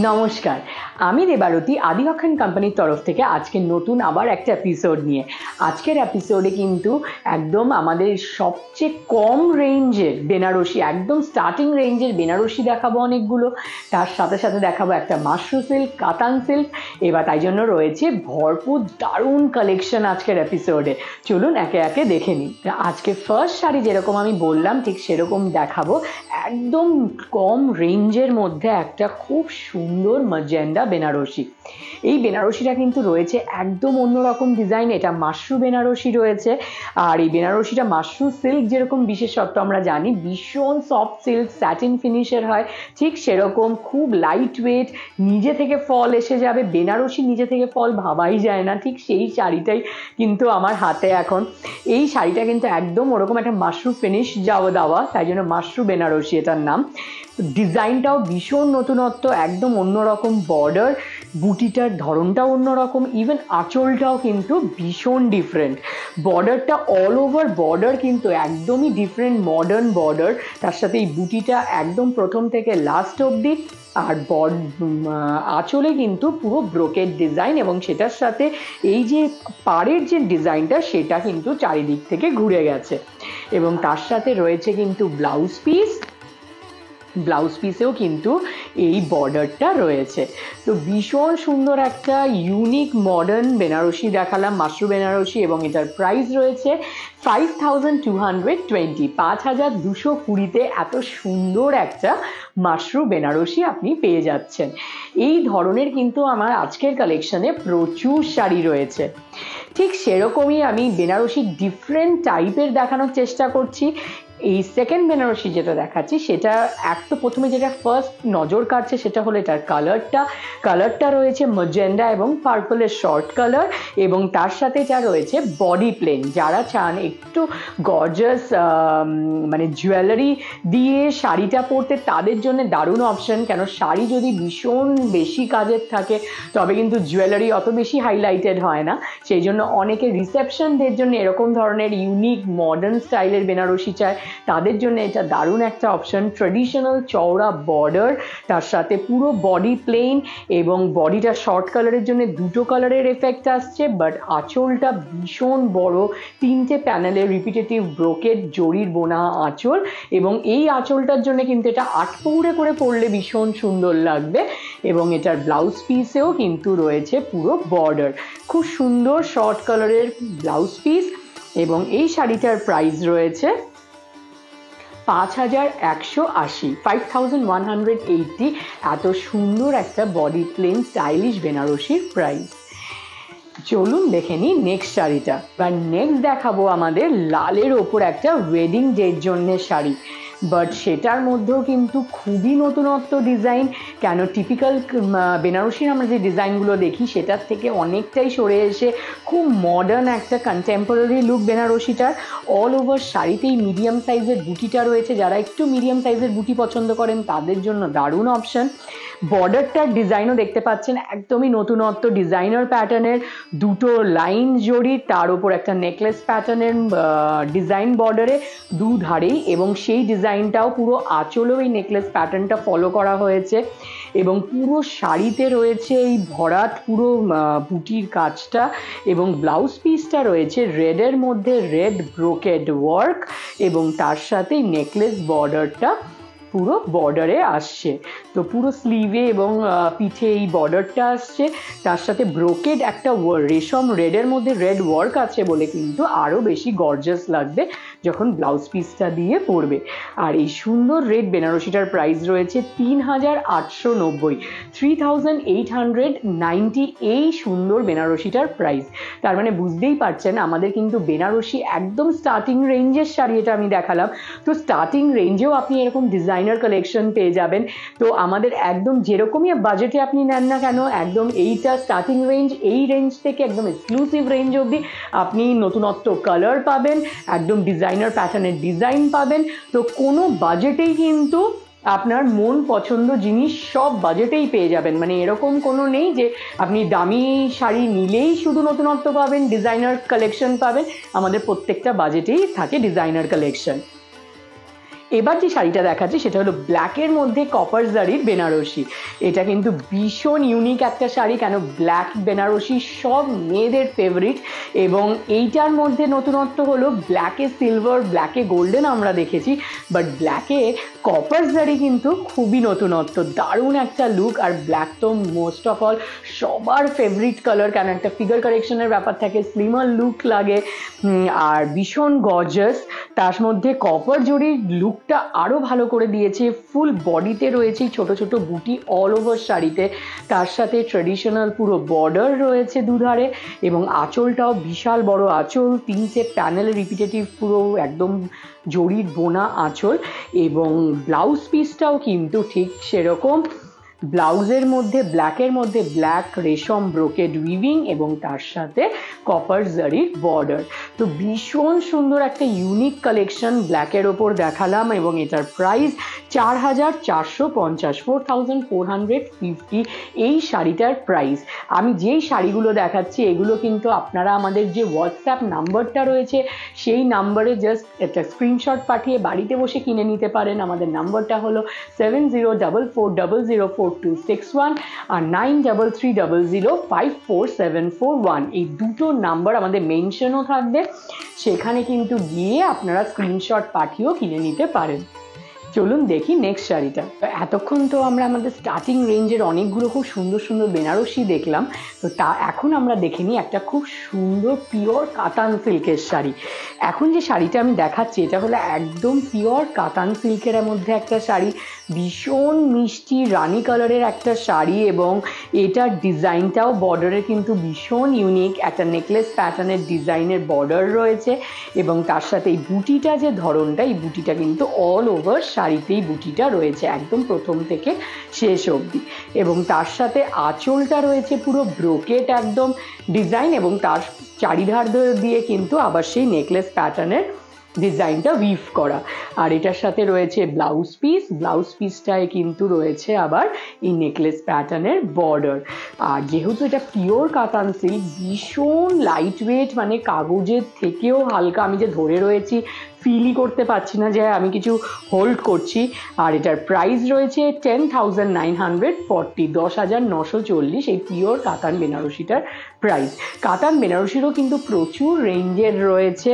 নমস্কার, আমি দেবারতী আদিবাখান কোম্পানির তরফ থেকে আজকে নতুন আবার একটা এপিসোড নিয়ে। আজকের এপিসোডে কিন্তু একদম আমাদের সবচেয়ে কম রেঞ্জের বেনারসি, একদম স্টার্টিং রেঞ্জের বেনারসি দেখাবো অনেকগুলো। তার সাথে সাথে দেখাবো একটা মাশরু সিল্ক, কাতান সিল্ক। এবার তাই জন্য রয়েছে ভরপুর দারুণ কালেকশন আজকের এপিসোডে। চলুন একে একে দেখে নিই। আজকে ফার্স্ট শাড়ি যেরকম আমি বললাম ঠিক সেরকম দেখাবো, একদম কম রেঞ্জের মধ্যে একটা খুব সুন্দর ম্যাজেন্ডা বেনারসি। এই বেনারসিটা কিন্তু রয়েছে একদম অন্যরকম ডিজাইন, এটা মাশরু বেনারসি রয়েছে। আর এই বেনারসিটা মাশরু সিল্ক যেরকম বিশেষত্ব আমরা জানি, ভীষণ সফট সিল্ক, স্যাটিন ফিনিশের হয়, ঠিক সেরকম খুব লাইট ওয়েট, নিজে থেকে ফল এসে যাবে। বেনারসি নিজে থেকে ফল ভাবাই যায় না, ঠিক সেই শাড়িটাই কিন্তু আমার হাতে এখন। এই শাড়িটা কিন্তু একদম ওরকম একটা মাশরু ফিনিশ যাওয়া দেওয়া, তাই জন্য মাশরু বেনারসি এটার নাম। ডিজাইনটাও ভীষণ নতুনত্ব, একদম অন্যরকম বর্ডার, বুটিটার ধরনটাও অন্যরকম, ইভেন আঁচলটাও কিন্তু ভীষণ ডিফারেন্ট। বর্ডারটা অল ওভার বর্ডার কিন্তু একদমই ডিফারেন্ট, মডার্ন বর্ডার। তার সাথে এই বুটিটা একদম প্রথম থেকে লাস্ট অবধি, আর আঁচলে কিন্তু পুরো ব্রোকেড ডিজাইন, এবং সেটার সাথে এই যে পাড়ের যে ডিজাইনটা সেটা কিন্তু চারিদিক থেকে ঘুরে গেছে। এবং তার সাথে রয়েছে কিন্তু ব্লাউজ পিস, ব্লাউজ পিসেও কিন্তু এই বর্ডারটা রয়েছে। তো ভীষণ সুন্দর একটা ইউনিক মডার্ন বেনারসি দেখালাম, মাশরু বেনারসি, এবং এটার প্রাইস রয়েছে 5220, 5220 এত সুন্দর একটা মাশরু বেনারসি আপনি পেয়ে যাচ্ছেন। এই ধরনের কিন্তু আমার আজকের কালেকশনে প্রচুর শাড়ি রয়েছে। ঠিক সেরকমই আমি বেনারসি ডিফারেন্ট টাইপের দেখানোর চেষ্টা করছি। এই সেকেন্ড বেনারসি যেটা দেখাচ্ছি সেটা তো প্রথমে যেটা ফার্স্ট নজর কাটছে সেটা হলো এটার কালারটা রয়েছে ম্যাজেন্ডা এবং পার্পলের শর্ট কালার, এবং তার সাথে যা রয়েছে বডি প্লেন। যারা চান একটু গর্জাস মানে জুয়েলারি দিয়ে শাড়িটা পরতে, তাদের জন্য দারুণ অপশন। কেন শাড়ি যদি ভীষণ বেশি কাজের থাকে তবে কিন্তু জুয়েলারি অত বেশি হাইলাইটেড হয় না, সেই জন্য অনেকে রিসেপশনদের জন্য এরকম ধরনের ইউনিক মডার্ন স্টাইলের বেনারসি চায়, তাদের জন্য এটা দারুণ একটা অপশন। ট্রেডিশনাল চওড়া বর্ডার, তার সাথে পুরো বডি প্লেন, এবং বডিটা শর্ট কালারের জন্য দুটো কালারের এফেক্ট আসছে, বাট আঁচলটা ভীষণ বড়, 3টে প্যানেলের রিপিটেটিভ ব্রোকেড জরির বোনা আঁচল, এবং এই আঁচলটার জন্য কিন্তু এটা 8 পৌড়ে করে পরলে ভীষণ সুন্দর লাগবে। এবং এটার ব্লাউজ পিসেও কিন্তু রয়েছে পুরো বর্ডার, খুব সুন্দর শর্ট কালারের ব্লাউজ পিস। এবং এই শাড়িটার প্রাইস রয়েছে 5180, 5180। এত সুন্দর একটা বডি প্লেন স্টাইলিশ বেনারসির প্রাইস। চলুন দেখে নিই নেক্সট শাড়িটা। এবার নেক্সট দেখাবো আমাদের লালের ওপর একটা ওয়েডিং ডের জন্য শাড়ি, বাট সেটার মধ্যেও কিন্তু খুবই নতুনত্ব ডিজাইন। কেন টিপিক্যাল বেনারসির আমরা যে ডিজাইনগুলো দেখি সেটার থেকে অনেকটাই সরে এসে খুব মডার্ন একটা কন্টেম্পোরারি লুক বেনারসিটার। অল ওভার শাড়িতেই মিডিয়াম সাইজের বুটিটা রয়েছে, যারা একটু মিডিয়াম সাইজের বুটি পছন্দ করেন তাদের জন্য দারুণ অপশন। বর্ডারটার ডিজাইনও দেখতে পাচ্ছেন একদমই নতুনত্ব ডিজাইনার প্যাটার্নের, দুটো লাইন জড়ি, তার উপর একটা নেকলেস প্যাটার্নের ডিজাইন বর্ডারে দুধারেই, এবং সেই ডিজাইনটাও পুরো আঁচলেও এই নেকলেস প্যাটার্নটা ফলো করা হয়েছে। এবং পুরো শাড়িতে রয়েছে এই ভরাট পুরো বুটির কাজটা, এবং ব্লাউজ পিসটা রয়েছে রেডের মধ্যে রেড ব্রোকেড ওয়ার্ক, এবং তার সাথে নেকলেস বর্ডারটা পুরো বর্ডারে আসছে। তো পুরো স্লিভে এবং পিঠে এই বর্ডারটা আসছে, তার সাথে ব্রোকেড একটা রেশম রেডের মধ্যে রেড ওয়ার্ক আছে বলে কিন্তু আরও বেশি গর্জাস লাগবে যখন ব্লাউজ পিসটা দিয়ে পরবে। আর এই সুন্দর রেড বেনারসিটার প্রাইস রয়েছে 3890, 3890 এই সুন্দর বেনারসিটার প্রাইস। তার মানে বুঝতেই পারছেন আমাদের কিন্তু বেনারসি একদম স্টার্টিং রেঞ্জের শাড়ি এটা আমি দেখালাম। তো স্টার্টিং রেঞ্জেও আপনি এরকম ডিজাইনার কালেকশন পেয়ে যাবেন। তো আমাদের একদম যেরকমই বাজেটে আপনি নেন না কেন, একদম এইটা স্টার্টিং রেঞ্জ, এই রেঞ্জ থেকে একদম এক্সক্লুসিভ রেঞ্জ অবধি আপনি নতুনত্ব কালার পাবেন, একদম ডিজাইনার প্যাটার্নের ডিজাইন পাবেন। তো কোনো বাজেটেই কিন্তু আপনার মন পছন্দ জিনিস সব বাজেটেই পেয়ে যাবেন। মানে এরকম কোনো নেই যে আপনি দামি শাড়ি নিলেই শুধু নতুনত্ব পাবেন, ডিজাইনার কালেকশন পাবেন। আমাদের প্রত্যেকটা বাজেটেই থাকে ডিজাইনার কালেকশন। এবার যে শাড়িটা দেখাচ্ছি সেটা হলো ব্ল্যাকের মধ্যে কপার জারির বেনারসি। এটা কিন্তু ভীষণ ইউনিক একটা শাড়ি, কেন ব্ল্যাক বেনারসি সব মেয়েদের ফেভারিট। এবং এইটার মধ্যে নতুনত্ব হলো ব্ল্যাকে সিলভার, ব্ল্যাকে গোল্ডেন আমরা দেখেছি, বাট ব্ল্যাকে কপার জারি কিন্তু খুবই নতুনত্ব, দারুণ একটা লুক। আর ব্ল্যাক তো মোস্ট অফ অল সবার ফেভারিট কালার, কেন একটা ফিগার কারেকশনের ব্যাপার থাকে, স্লিমার লুক লাগে, আর ভীষণ গর্জাস। তার মধ্যে কপার জরির লুকটা আরো ভালো করে দিয়েছে। ফুল বডিতে রয়েছে ছোট ছোট বুটি অল ওভার শাড়িতে, তার সাথে ট্রেডিশনাল পুরো বর্ডার রয়েছে দুধারে, এবং আঁচলটাও বিশাল বড় আঁচল, 3টে প্যানেল রিপিটেটিভ পুরো একদম জরির বোনা আঁচল। এবং ব্লাউজ পিসটাও কিন্তু ঠিক সেরকম, ব্লাউজের মধ্যে ব্ল্যাকের মধ্যে ব্ল্যাক রেশম ব্রোকেড উইভিং এবং তার সাথে কপার জারির বর্ডার। তো ভীষণ সুন্দর একটা ইউনিক কালেকশন ব্ল্যাকের ওপর দেখালাম, এবং এটার প্রাইস 4450, 4450 এই শাড়িটার প্রাইস। আমি যেই শাড়িগুলো দেখাচ্ছি এগুলো কিন্তু আপনারা আমাদের যে হোয়াটসঅ্যাপ নাম্বারটা রয়েছে সেই নাম্বারে জাস্ট একটা স্ক্রিনশট পাঠিয়ে বাড়িতে বসে কিনে নিতে পারেন। আমাদের নাম্বারটা হলো 7044004261 আর 9330054741। এই দুটো নাম্বার আমাদের মেনশনও থাকবে, সেখানে কিন্তু গিয়ে আপনারা স্ক্রিনশট পাঠিয়েও কিনে নিতে পারেন। চলুন দেখি নেক্সট শাড়িটা। এতক্ষণ তো আমরা আমাদের স্টার্টিং রেঞ্জের অনেকগুলো খুব সুন্দর সুন্দর বেনারসি দেখলাম, তো এখন আমরা দেখে নিই একটা খুব সুন্দর পিওর কাতান সিল্কের শাড়ি। এখন যে শাড়িটা আমি দেখাচ্ছি এটা হলো একদম পিওর কাতান সিল্কের মধ্যে একটা শাড়ি, ভীষণ মিষ্টি রানি কালারের একটা শাড়ি, এবং এটার ডিজাইনটাও বর্ডারে কিন্তু ভীষণ ইউনিক, একটা নেকলেস প্যাটার্নের ডিজাইনের বর্ডার রয়েছে, এবং তার সাথে এই বুটিটা যে ধরনটা, এই বুটিটা কিন্তু অল ওভার শাড়িতেই বুটিটা রয়েছে একদম প্রথম থেকে শেষ অবধি, এবং তার সাথে আঁচলটা রয়েছে পুরো ব্রোকেট একদম ডিজাইন, এবং তার চারিধার দিয়ে কিন্তু আবার সেই নেকলেস প্যাটার্নের ডিজাইনটা উইভ করা। আর এটার সাথে রয়েছে ব্লাউজ পিস, ব্লাউজ পিসটায় কিন্তু রয়েছে আবার এই নেকলেস প্যাটার্নের বর্ডার। আর যেহেতু এটা পিওর কাতান সিল্ক, ভীষণ লাইট ওয়েট, মানে কাগজের থেকেও হালকা, আমি যে ধরে রয়েছি ফিলই করতে পারছি না যে আমি কিছু হোল্ড করছি। আর এটার প্রাইস রয়েছে 10,940, 10,940 এই পিওর কাতান বেনারসিটার প্রাইস। কাতান বেনারসিরও কিন্তু প্রচুর রেঞ্জের রয়েছে,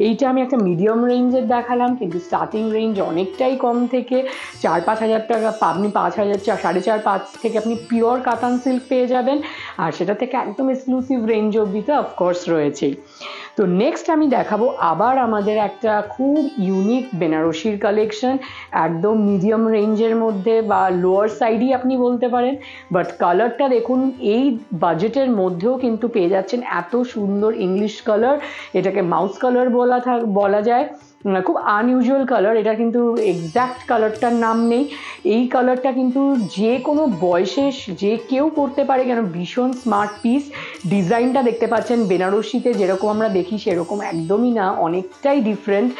এইটা আমি একটা মিডিয়াম রেঞ্জের দেখালাম, কিন্তু স্টার্টিং রেঞ্জ অনেকটাই কম থেকে 4-5 হাজার টাকা, আপনি 5,000, 4.5 থেকে আপনি পিওর কাতান সিল্ক পেয়ে যাবেন, আর সেটা থেকে একদম এক্সক্লুসিভ রেঞ্জ অবধি তো অফকোর্স রয়েছেই। তো নেক্সট আমি দেখাবো আবার আমাদের একটা খুব ইউনিক বেনারসির কালেকশন, একদম মিডিয়াম রেঞ্জের মধ্যে বা লোয়ার সাইডই আপনি বলতে পারেন, বাট কালারটা দেখুন, এই বাজেটের মধ্যেও কিন্তু পেয়ে যাচ্ছেন এত সুন্দর ইংলিশ কালার, এটাকে মাউস কালার বলা যায়, খুব আনইউজুয়াল কালার। এটা কিন্তু এক্স্যাক্ট কালারটার নাম নেই, এই কালারটা কিন্তু যে কোনো বয়সে যে কেউ করতে পারে, কেন ভীষণ স্মার্ট পিস। ডিজাইনটা দেখতে পাচ্ছেন বেনারসিতে যেরকম আমরা দেখি সেরকম একদমই না, অনেকটাই ডিফারেন্ট,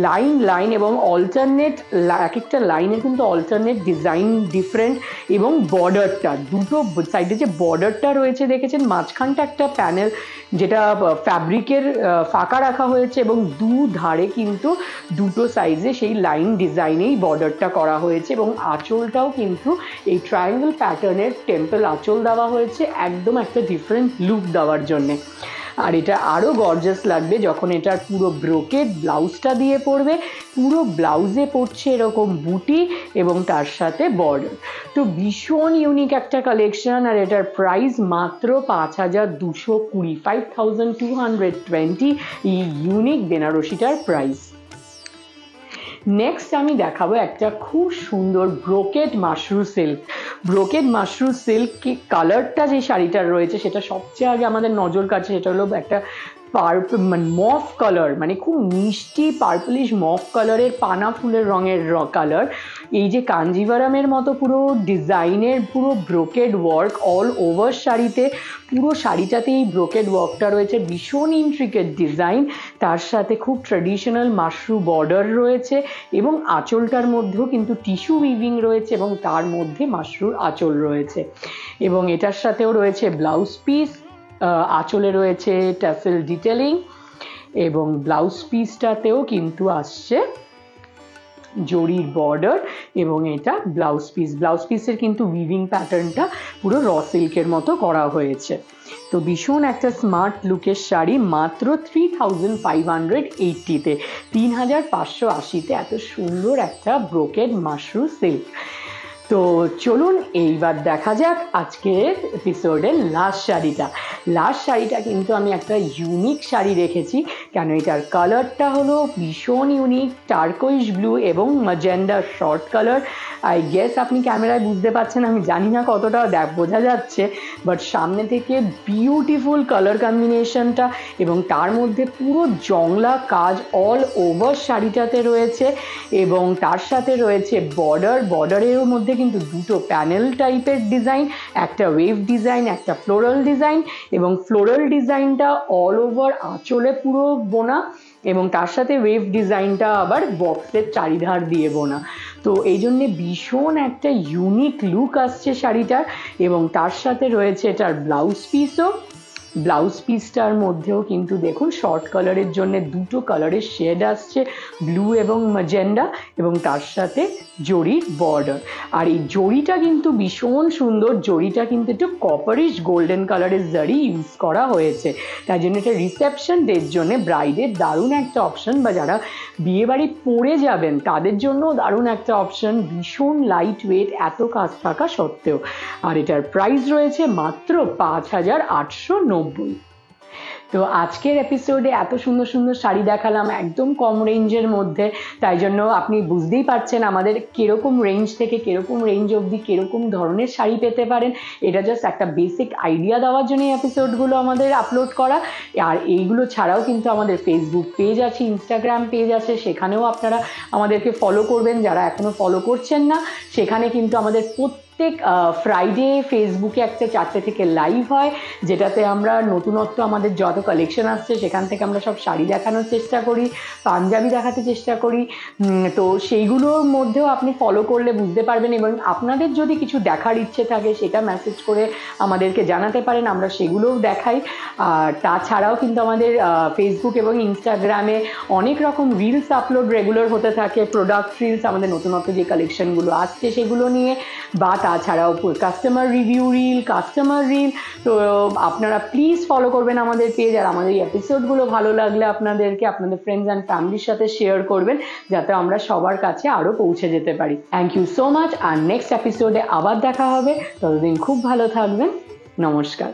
লাইন লাইন এবং অল্টারনেট, এক একটা লাইনের কিন্তু অল্টারনেট ডিজাইন ডিফারেন্ট, এবং বর্ডারটা দুটো সাইডে যে বর্ডারটা রয়েছে দেখেছেন, মাঝখানটা একটা প্যানেল যেটা ফ্যাব্রিকের ফাঁকা রাখা হয়েছে, এবং দু ধারে কিন্তু দুটো সাইজে সেই লাইন ডিজাইনেই বর্ডারটা করা হয়েছে, এবং আঁচলটাও কিন্তু এই ট্রায়াঙ্গেল প্যাটার্নের টেম্পল আঁচল দেওয়া হয়েছে একদম একটা ডিফারেন্ট লুক দেওয়ার জন্যে। আর এটা আরও গর্জাস লাগবে যখন এটার পুরো ব্রোকেড ব্লাউজটা দিয়ে পড়বে, পুরো ব্লাউজে পড়ছে এরকম বুটি এবং তার সাথে বর্ডার। তো ভীষণ ইউনিক একটা কালেকশন, আর এটার প্রাইস মাত্র 5,220, 5,220 এই ইউনিক বেনারসিটার প্রাইস। নেক্সট আমি দেখাবো একটা খুব সুন্দর brocade Mashru silk. Brocade Mashru silk কালারটা যে শাড়িটার রয়েছে সেটা সবচেয়ে আগে আমাদের নজর কাছে, সেটা হলো একটা মানে মফ কালার, মানে খুব মিষ্টি পার্পলিশ মফ কালারের পানা ফুলের রঙের কালার। এই যে কাঞ্জিভারামের মতো পুরো ডিজাইনের পুরো ব্রোকেড ওয়ার্ক অল ওভার শাড়িতে, পুরো শাড়িটাতে এই ব্রোকেড ওয়ার্কটা রয়েছে, ভীষণ ইন্ট্রিকেট ডিজাইন, তার সাথে খুব ট্র্যাডিশনাল মাশরু বর্ডার রয়েছে, এবং আঁচলটার মধ্যেও কিন্তু টিস্যু উইভিং রয়েছে, এবং তার মধ্যে মাশরুর আঁচল রয়েছে, এবং এটার সাথেও রয়েছে ব্লাউজ পিস, আঁচলে রয়েছে ট্যাসেল ডিটেলিং, এবং ব্লাউজ পিসটাতেও কিন্তু আসছে জরির বর্ডার এবং এটা ব্লাউজ পিসের কিন্তু উইভিং প্যাটার্নটা পুরো র সিল্কের মতো করা হয়েছে। তো ভীষণ একটা স্মার্ট লুকের শাড়ি, মাত্র 3580-তে, 3580-তে এত সুন্দর একটা ব্রোকেড মাশরু সিল্ক। তো চলুন এইবার দেখা যাক আজকের এপিসোডের লাস্ট শাড়িটা কিন্তু আমি একটা ইউনিক শাড়ি রেখেছি, কেন এটার কালারটা হলো ভীষণ ইউনিক, টার্কোইশ ব্লু এবং magenta short colour. I guess আপনি ক্যামেরায় বুঝতে পারছেন, আমি জানি না কতটা বোঝা যাচ্ছে, বাট সামনে থেকে বিউটিফুল কালার কম্বিনেশনটা এবং তার মধ্যে পুরো জংলা কাজ অল ওভার শাড়িটাতে রয়েছে এবং তার সাথে রয়েছে বর্ডারের মধ্যে কিন্তু দুটো প্যানেল টাইপের ডিজাইন, একটা ওয়েভ ডিজাইন, একটা ফ্লোরাল ডিজাইন, এবং ফ্লোরাল ডিজাইনটা অল ওভার আঁচলে পুরো বোনা এবং তার সাথে ওয়েভ ডিজাইনটা আবার বক্সের চারিধার দিয়ে বোনা। তো এই জন্যে ভীষণ একটা ইউনিক লুক আসছে শাড়িটার। এবং তার সাথে রয়েছে এটার ব্লাউজ পিসটার মধ্যেও কিন্তু দেখুন শর্ট কালারের জন্য দুটো কালারের শেড আসছে, ব্লু এবং ম্যাজেন্ডা, এবং তার সাথে জরির বর্ডার। আর এই জরিটা কিন্তু ভীষণ সুন্দর, জরিটা কিন্তু একটু কপারিশ গোল্ডেন কালারের জারি ইউজ করা হয়েছে, তাই জন্য এটা রিসেপশন ডের জন্য ব্রাইডের দারুণ একটা অপশন, বা যারা বিয়েবাড়ি পরে যাবেন তাদের জন্য দারুণ একটা অপশন, ভীষণ লাইট ওয়েট এত কাজ থাকা সত্ত্বেও। আর এটার প্রাইস রয়েছে মাত্র 5890। তো আজকের এপিসোডে এত সুন্দর সুন্দর শাড়ি দেখালাম একদম কম রেঞ্জের মধ্যে, তাই জন্য আপনি বুঝতেই পারছেন আমাদের কিরকম রেঞ্জ থেকে কিরকম রেঞ্জ অবধি কিরকম ধরনের শাড়ি পেতে পারেন। এটা জাস্ট একটা বেসিক আইডিয়া দেওয়ার জন্য এই এপিসোডগুলো আমাদের আপলোড করা। আর এইগুলো ছাড়াও কিন্তু আমাদের ফেসবুক পেজ আছে, ইনস্টাগ্রাম পেজ আছে, সেখানেও আপনারা আমাদেরকে ফলো করবেন যারা এখনও ফলো করছেন না। সেখানে কিন্তু আমাদের প্রত্যেক ফ্রাইডে ফেসবুকে একটা 4টে থেকে লাইভ হয়, যেটাতে আমরা নতুনত্ব আমাদের যত কালেকশন আসছে সেখান থেকে আমরা সব শাড়ি দেখানোর চেষ্টা করি, পাঞ্জাবি দেখাতে চেষ্টা করি। তো সেইগুলোর মধ্যেও আপনি ফলো করলে বুঝতে পারবেন, এবং আপনাদের যদি কিছু দেখার ইচ্ছে থাকে সেটা মেসেজ করে আমাদেরকে জানাতে পারেন, আমরা সেগুলোও দেখাই। আর তাছাড়াও কিন্তু আমাদের ফেসবুক এবং ইনস্টাগ্রামে অনেক রকম রিলস আপলোড রেগুলার হতে থাকে, প্রোডাক্ট রিলস, আমাদের নতুনত্ব যে কালেকশনগুলো আসছে সেগুলো নিয়ে, বা তাছাড়াও customer review reel, customer reel. তো আপনারা প্লিজ ফলো করবেন আমাদের পেজ, আর আমাদের এই এপিসোডগুলো ভালো লাগলে আপনাদেরকে আপনাদের ফ্রেন্ডস অ্যান্ড ফ্যামিলির সাথে শেয়ার করবেন, যাতে আমরা সবার কাছে আরও পৌঁছে যেতে পারি। Thank you so much. আর নেক্সট এপিসোডে আবার দেখা হবে, ততদিন খুব ভালো থাকবেন। নমস্কার।